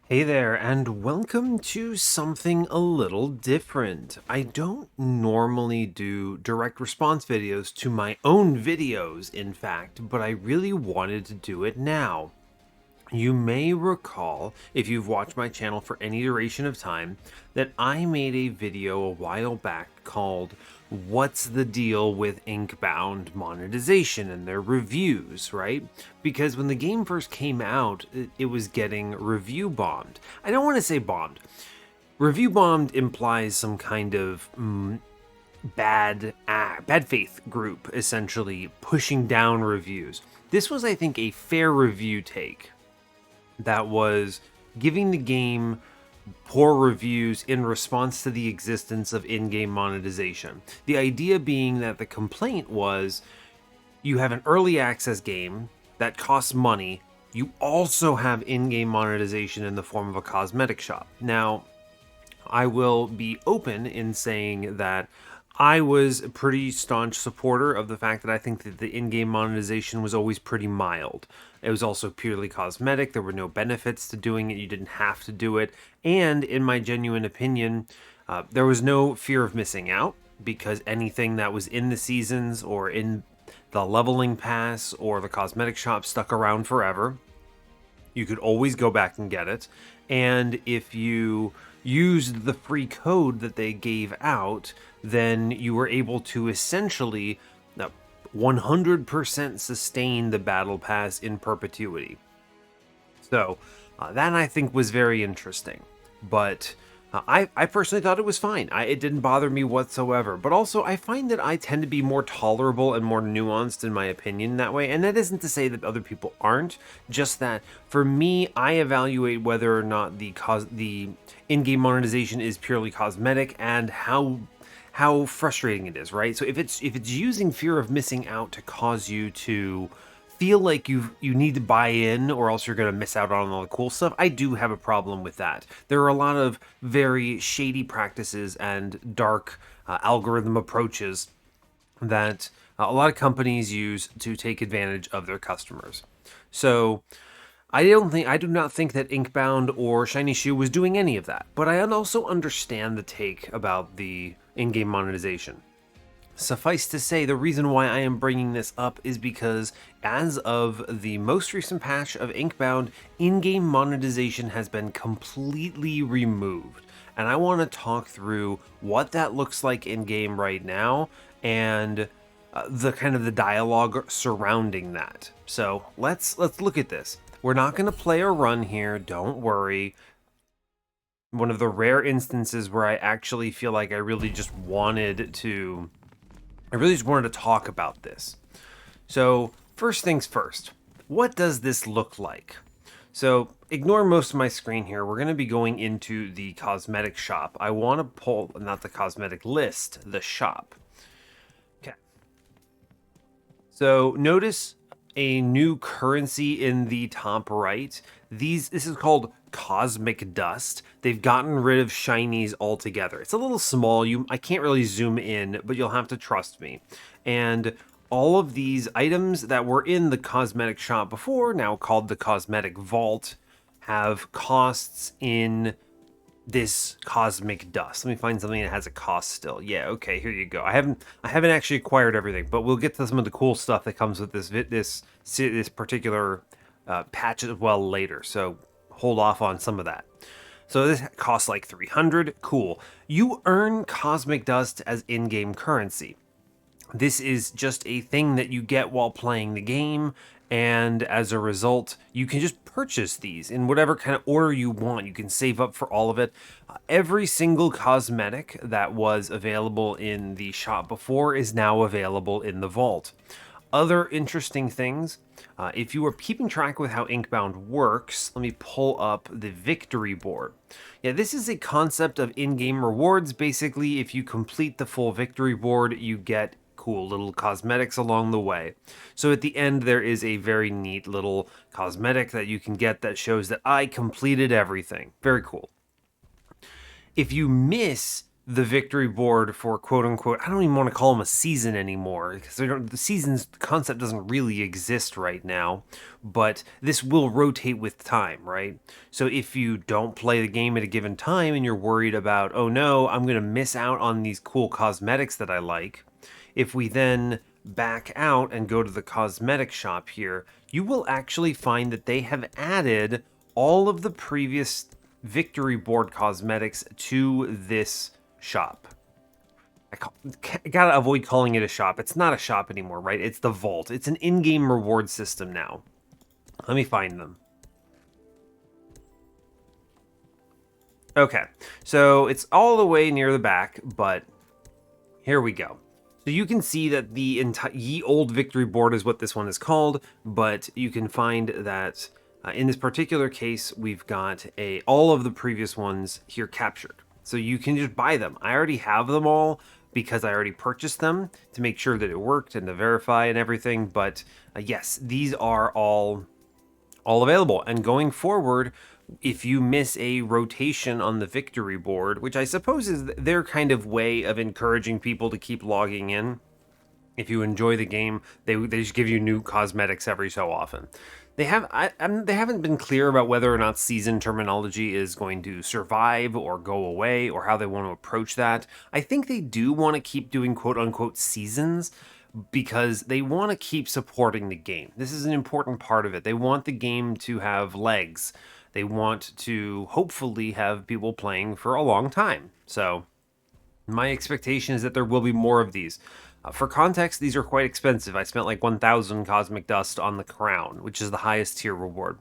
Hey there, and welcome to something a little different. I don't normally do direct response videos to my own videos, in fact, but I really wanted to do it now. You may recall, if you've watched my channel for any duration of time, that I made a video a while back called What's the Deal with Inkbound Monetization and their reviews, right? Because when the game first came out, it was getting review bombed. I don't want to say bombed. Review bombed implies some kind of bad faith group essentially pushing down reviews. This was, I think, a fair review take that was giving the game poor reviews in response to the existence of in-game monetization. The idea being that the complaint was you have an early access game that costs money, you also have in-game monetization in the form of a cosmetic shop. Now, I will be open in saying that I was a pretty staunch supporter of the fact that I think that the in-game monetization was always pretty mild. It was also purely cosmetic. There were no benefits to doing it. You didn't have to do it. And in my genuine opinion, there was no fear of missing out because anything that was in the seasons or in the leveling pass or the cosmetic shop stuck around forever. You could always go back and get it. And if you used the free code that they gave out, then you were able to essentially 100% sustain the battle pass in perpetuity. So that I think was very interesting. But I personally thought it was fine. It didn't bother me whatsoever. But also, I find that I tend to be more tolerable and more nuanced in my opinion that way. And that isn't to say that other people aren't. Just that for me, I evaluate whether or not the in-game monetization is purely cosmetic and how frustrating it is, right? So if it's using fear of missing out to cause you to feel like you need to buy in or else you're going to miss out on all the cool stuff, I do have a problem with that. There are a lot of very shady practices and dark algorithm approaches that a lot of companies use to take advantage of their customers. So I do not think that Inkbound or Shiny Shoe was doing any of that, but I also understand the take about the in-game monetization. Suffice to say, the reason why I am bringing this up is because as of the most recent patch of Inkbound, in-game monetization has been completely removed. And I want to talk through what that looks like in-game right now and the kind of the dialogue surrounding that. So let's look at this. We're not going to play a run here, don't worry. One of the rare instances where I actually feel like I really just wanted to talk about this. So first things first, what does this look like? So ignore most of my screen here. We're going to be going into the cosmetic shop. I want to pull, not the cosmetic list, the shop. Okay. So notice a new currency in the top right. This is called Cosmic Dust. They've gotten rid of shinies altogether. It's a little small. I can't really zoom in, but you'll have to trust me. And all of these items that were in the cosmetic shop before, now called the Cosmetic Vault, have costs in this Cosmic Dust. Let me find something that has a cost still. Yeah, okay, here you go. I haven't actually acquired everything, but we'll get to some of the cool stuff that comes with this particular patch as well later. So hold off on some of that. So this costs like 300. Cool. You earn Cosmic Dust as in-game currency. This is just a thing that you get while playing the game, and as a result, you can just purchase these in whatever kind of order you want. You can save up for all of it. Every single cosmetic that was available in the shop before is now available in the vault. Other interesting things, if you are keeping track with how Inkbound works, let me pull up the victory board. Yeah, this is a concept of in-game rewards. Basically, if you complete the full victory board, you get cool little cosmetics along the way. So at the end, there is a very neat little cosmetic that you can get that shows that I completed everything. Very cool. If you miss the victory board for quote unquote, I don't even want to call them a season anymore because the seasons concept doesn't really exist right now, but this will rotate with time, right? So if you don't play the game at a given time and you're worried about, oh no, I'm going to miss out on these cool cosmetics that I like, if we then back out and go to the cosmetic shop here, you will actually find that they have added all of the previous victory board cosmetics to this shop. I gotta avoid calling it a shop. It's not a shop anymore, right? It's the vault. It's an in-game reward system now. Let me find them. Okay, so it's all the way near the back, but here we go. So you can see that the entire Ye Old Victory Board is what this one is called, but you can find that in this particular case, we've got all of the previous ones here captured. So you can just buy them. I already have them all because I already purchased them to make sure that it worked and to verify and everything. But yes, these are all available. And going forward, if you miss a rotation on the victory board, which I suppose is their kind of way of encouraging people to keep logging in, if you enjoy the game, they just give you new cosmetics every so often. They haven't been clear about whether or not season terminology is going to survive or go away or how they want to approach that. I think they do want to keep doing quote unquote seasons because they want to keep supporting the game. This is an important part of it. They want the game to have legs. They want to hopefully have people playing for a long time. So my expectation is that there will be more of these. For context, these are quite expensive. I spent like 1,000 Cosmic Dust on the Crown, which is the highest tier reward.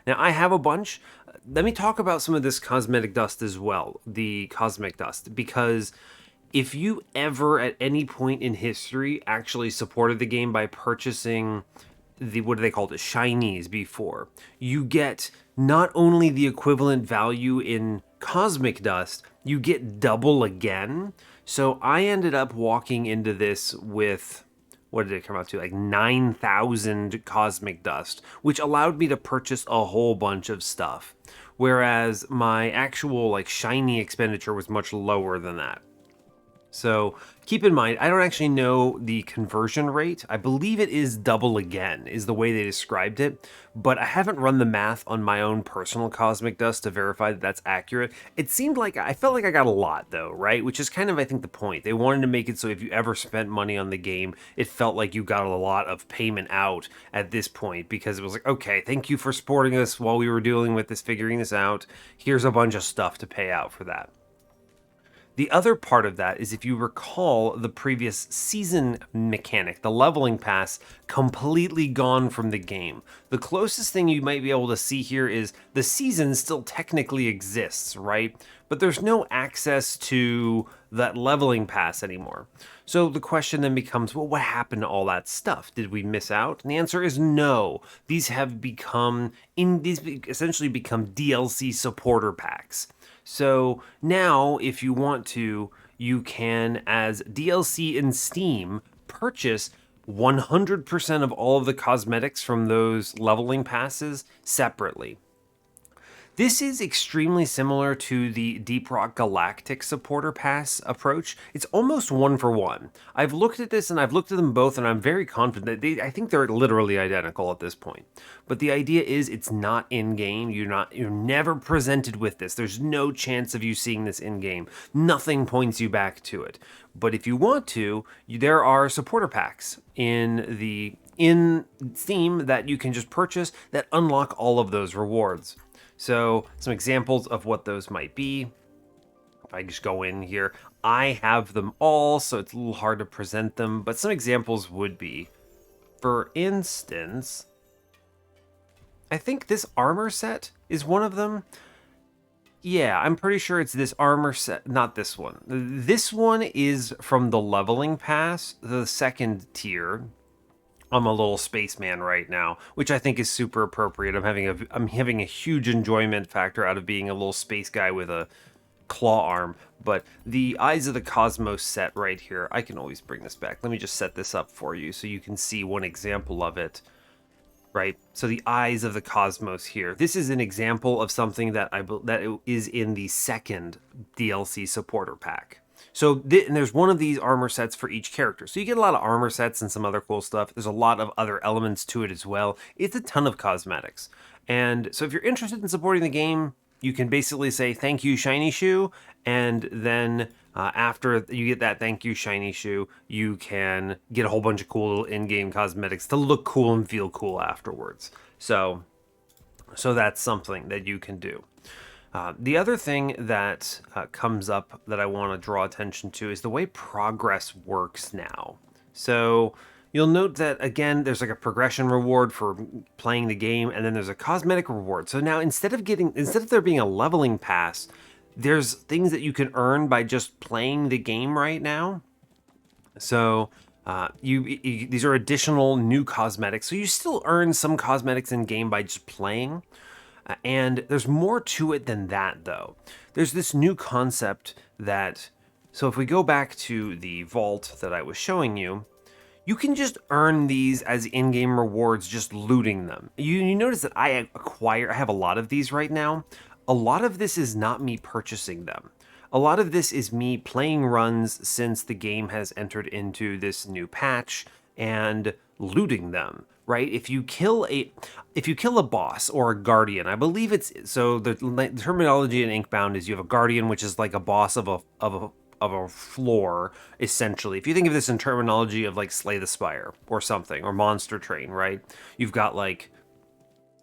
Now, I have a bunch. Let me talk about some of this Cosmetic Dust as well, the Cosmic Dust, because if you ever at any point in history actually supported the game by purchasing what do they call it, shinies before, you get not only the equivalent value in Cosmic Dust, you get double again. So I ended up walking into this with, what did it come out to? Like 9,000 Cosmic Dust, which allowed me to purchase a whole bunch of stuff. Whereas my actual like shiny expenditure was much lower than that. So keep in mind, I don't actually know the conversion rate. I believe it is double again, is the way they described it, but I haven't run the math on my own personal Cosmic Dust to verify that that's accurate. It seemed like, I felt like I got a lot though, right? Which is kind of, I think, the point. They wanted to make it so if you ever spent money on the game, it felt like you got a lot of payment out at this point because it was like, okay, thank you for supporting us while we were dealing with this, figuring this out. Here's a bunch of stuff to pay out for that. The other part of that is if you recall the previous season mechanic, the leveling pass, completely gone from the game. The closest thing you might be able to see here is the season still technically exists, right? But there's no access to that leveling pass anymore. So the question then becomes, well, what happened to all that stuff? Did we miss out? And the answer is no. These have essentially become DLC supporter packs. So now, if you want to, you can, as DLC in Steam, purchase 100% of all of the cosmetics from those leveling passes separately. This is extremely similar to the Deep Rock Galactic supporter pass approach. It's almost one for one. I've looked at this and I've looked at them both and I'm very confident that I think they're literally identical at this point. But the idea is it's not in-game. You're never presented with this. There's no chance of you seeing this in-game. Nothing points you back to it. But if you want to, there are supporter packs in Steam that you can just purchase that unlock all of those rewards. So some examples of what those might be. If I just go in here, I have them all, so it's a little hard to present them, but some examples would be, for instance, I think this armor set is one of them. Yeah, I'm pretty sure it's this armor set, not this one. This one is from the leveling pass, the second tier. I'm a little spaceman right now, which I think is super appropriate. I'm having a huge enjoyment factor out of being a little space guy with a claw arm. But the Eyes of the Cosmos set right here, I can always bring this back. Let me just set this up for you so you can see one example of it. Right, so the Eyes of the Cosmos here. This is an example of something that is in the second DLC supporter pack. And there's one of these armor sets for each character. So you get a lot of armor sets and some other cool stuff. There's a lot of other elements to it as well. It's a ton of cosmetics. And so if you're interested in supporting the game, you can basically say thank you shiny shoe, and then after you get that thank you shiny shoe, you can get a whole bunch of cool little in-game cosmetics to look cool and feel cool afterwards. So that's something that you can do. The other thing that comes up that I want to draw attention to is the way progress works now. So you'll note that, again, there's like a progression reward for playing the game, and then there's a cosmetic reward. So now instead of there being a leveling pass, there's things that you can earn by just playing the game right now. So these are additional new cosmetics. So you still earn some cosmetics in game by just playing. And there's more to it than that, though. There's this new concept that, so if we go back to the vault that I was showing you, you can just earn these as in-game rewards just looting them. You notice that I have a lot of these right now. A lot of this is not me purchasing them. A lot of this is me playing runs since the game has entered into this new patch and looting them. Right? If you kill a boss or a guardian, I believe the terminology in Inkbound is you have a guardian, which is like a boss of a floor, essentially. If you think of this in terminology of like Slay the Spire or something, or Monster Train, right? You've got like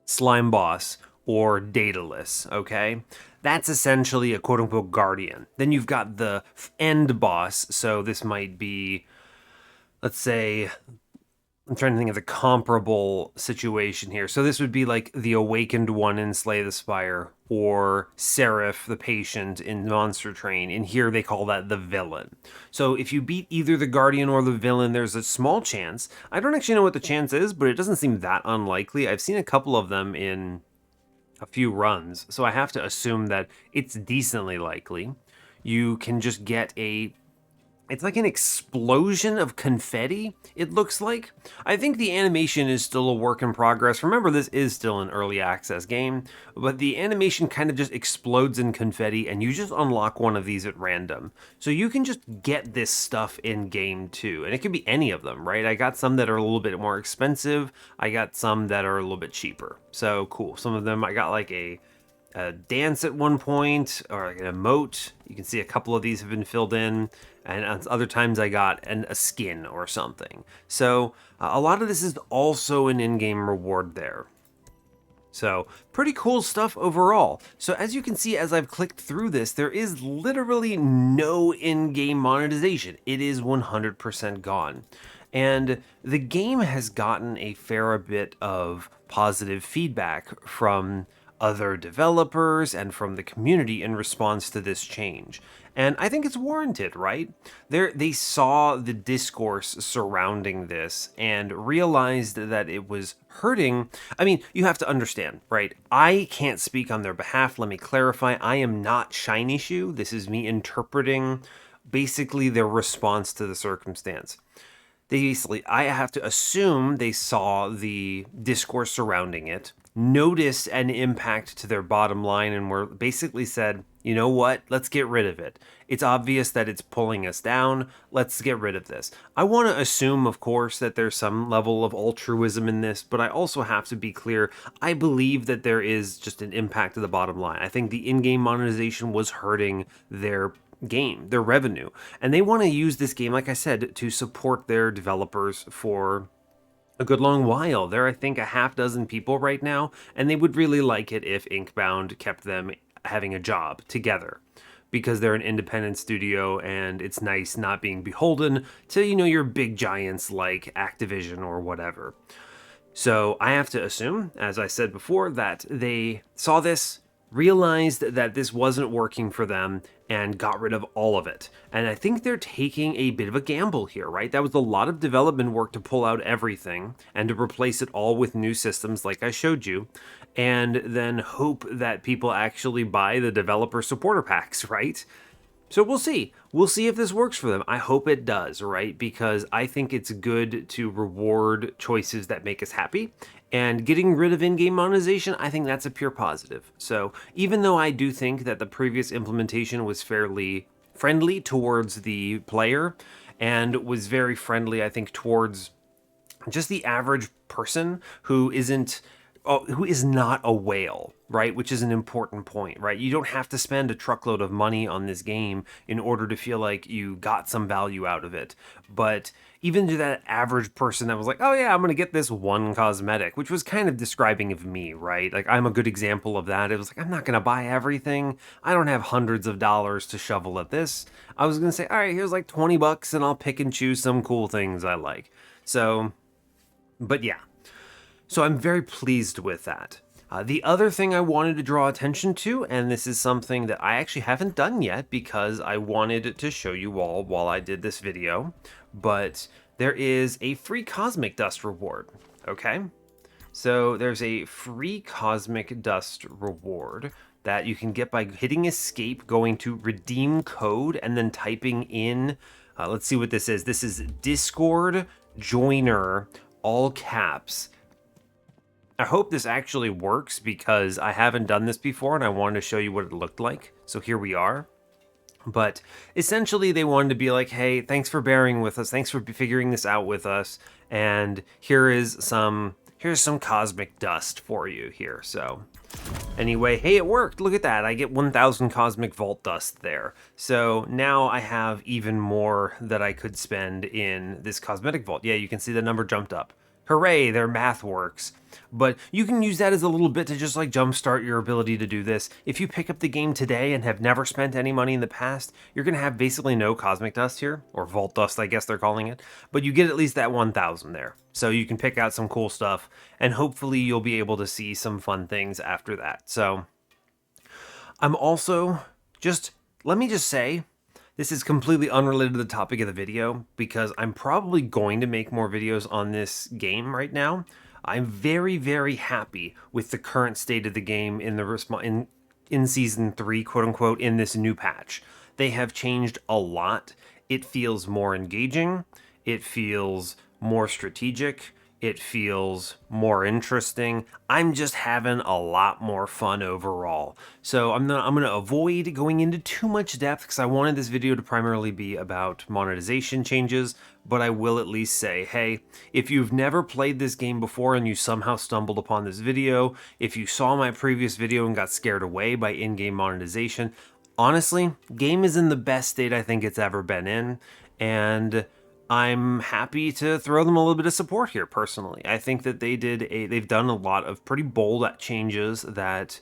Slime Boss or Daedalus, okay? That's essentially a quote-unquote guardian. Then you've got the end boss, so this might be, let's say, I'm trying to think of the comparable situation here. So this would be like the Awakened One in Slay the Spire, or Seraph the Patient in Monster Train. And here they call that the villain. So if you beat either the Guardian or the villain, there's a small chance. I don't actually know what the chance is, but it doesn't seem that unlikely. I've seen a couple of them in a few runs, so I have to assume that it's decently likely. You can just get it's like an explosion of confetti, it looks like. I think the animation is still a work in progress. Remember, this is still an early access game, but the animation kind of just explodes in confetti, and you just unlock one of these at random. So you can just get this stuff in game too, and it could be any of them, right? I got some that are a little bit more expensive. I got some that are a little bit cheaper. So cool. Some of them, I got like a dance at one point, or like an emote. You can see a couple of these have been filled in, and other times I got a skin or something. So a lot of this is also an in-game reward there. So pretty cool stuff overall. So as you can see, as I've clicked through this, there is literally no in-game monetization. It is 100% gone. And the game has gotten a fair bit of positive feedback from other developers and from the community in response to this change. And I think it's warranted, right? They saw the discourse surrounding this and realized that it was hurting. I mean, you have to understand, right? I can't speak on their behalf. Let me clarify. I am not Shiny Shoe. This is me interpreting basically their response to the circumstance. I have to assume they saw the discourse surrounding it, noticed an impact to their bottom line, and were basically said, you know what, let's get rid of it. It's obvious that it's pulling us down. Let's get rid of this. I want to assume, of course, that there's some level of altruism in this, but I also have to be clear. I believe that there is just an impact to the bottom line. I think the in-game monetization was hurting their game, their revenue, and they want to use this game, like I said, to support their developers for a good long while. There are, I think, a half dozen people right now, and they would really like it if Inkbound kept them having a job together, because they're an independent studio, and it's nice not being beholden to, your big giants like Activision or whatever. So I have to assume, as I said before, that they saw this, realized that this wasn't working for them, and got rid of all of it. And I think they're taking a bit of a gamble here, right? That was a lot of development work to pull out everything and to replace it all with new systems like I showed you, and then hope that people actually buy the developer supporter packs, right? So we'll see. We'll see if this works for them. I hope it does, right? Because I think it's good to reward choices that make us happy. And getting rid of in-game monetization, I think that's a pure positive. So even though I do think that the previous implementation was fairly friendly towards the player and was very friendly, I think, towards just the average person who is not a whale, right? Which is an important point, right? You don't have to spend a truckload of money on this game in order to feel like you got some value out of it. But even to that average person that was like, oh yeah, I'm going to get this one cosmetic, which was kind of describing of me, right? Like, I'm a good example of that. It was like, I'm not going to buy everything. I don't have hundreds of dollars to shovel at this. I was going to say, all right, here's like 20 bucks and I'll pick and choose some cool things I like. So, but yeah. So I'm very pleased with that. The other thing I wanted to draw attention to, and this is something that I actually haven't done yet because I wanted to show you all while I did this video, but there is a free Cosmic Dust reward, okay? So there's a free Cosmic Dust reward that you can get by hitting escape, going to redeem code, and then typing in, let's see what this is. This is Discord Joiner, all caps. I hope this actually works because I haven't done this before and I wanted to show you what it looked like. So here we are. But essentially they wanted to be like, hey, thanks for bearing with us. Thanks for figuring this out with us. And here's some cosmic dust for you here. So anyway, hey, it worked. Look at that. I get 1,000 Cosmic Vault dust there. So now I have even more that I could spend in this Cosmetic Vault. Yeah, you can see the number jumped up. Hooray, their math works. But you can use that as a little bit to just like jumpstart your ability to do this. If you pick up the game today and have never spent any money in the past, you're going to have basically no Cosmic Dust here, or Vault Dust, I guess they're calling it. But you get at least that 1,000 there. So you can pick out some cool stuff, and hopefully you'll be able to see some fun things after that. So I'm also let me just say, this is completely unrelated to the topic of the video because I'm probably going to make more videos on this game right now. I'm very, very happy with the current state of the game in Season 3, quote-unquote, in this new patch. They have changed a lot. It feels more engaging. It feels more strategic. It feels more interesting. I'm just having a lot more fun overall. So I'm gonna avoid going into too much depth because I wanted this video to primarily be about monetization changes, but I will at least say, hey, if you've never played this game before and you somehow stumbled upon this video, if you saw my previous video and got scared away by in-game monetization, honestly, game is in the best state I think it's ever been in, and I'm happy to throw them a little bit of support here personally. I think that they've done a lot of pretty bold changes that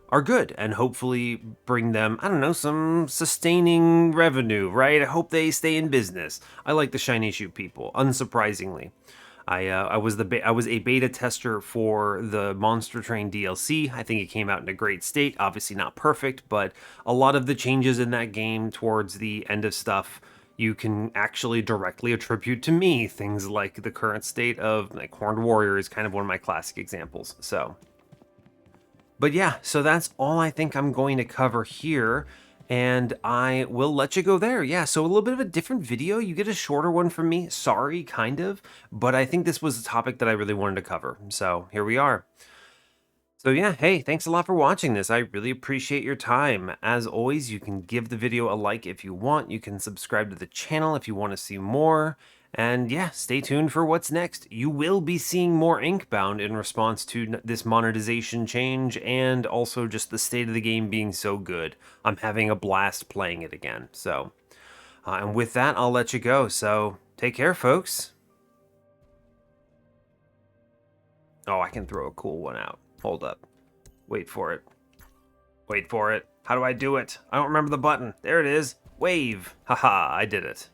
are good and hopefully bring them, I don't know, some sustaining revenue, right? I hope they stay in business. I like the Shiny Shoe people, unsurprisingly. I was a beta tester for the Monster Train DLC. I think it came out in a great state. Obviously not perfect, but a lot of the changes in that game towards the end of stuff you can actually directly attribute to me. Things like the current state of like Horned Warrior is kind of one of my classic examples. So, but yeah, so that's all I think I'm going to cover here, and I will let you go there. Yeah, so a little bit of a different video. You get a shorter one from me. Sorry, kind of, but I think this was a topic that I really wanted to cover. So here we are. So yeah, hey, thanks a lot for watching this. I really appreciate your time. As always, you can give the video a like if you want. You can subscribe to the channel if you want to see more. And yeah, stay tuned for what's next. You will be seeing more Inkbound in response to this monetization change and also just the state of the game being so good. I'm having a blast playing it again. So, and with that, I'll let you go. So take care, folks. Oh, I can throw a cool one out. Hold up. Wait for it. Wait for it. How do I do it? I don't remember the button. There it is. Wave. Haha, I did it.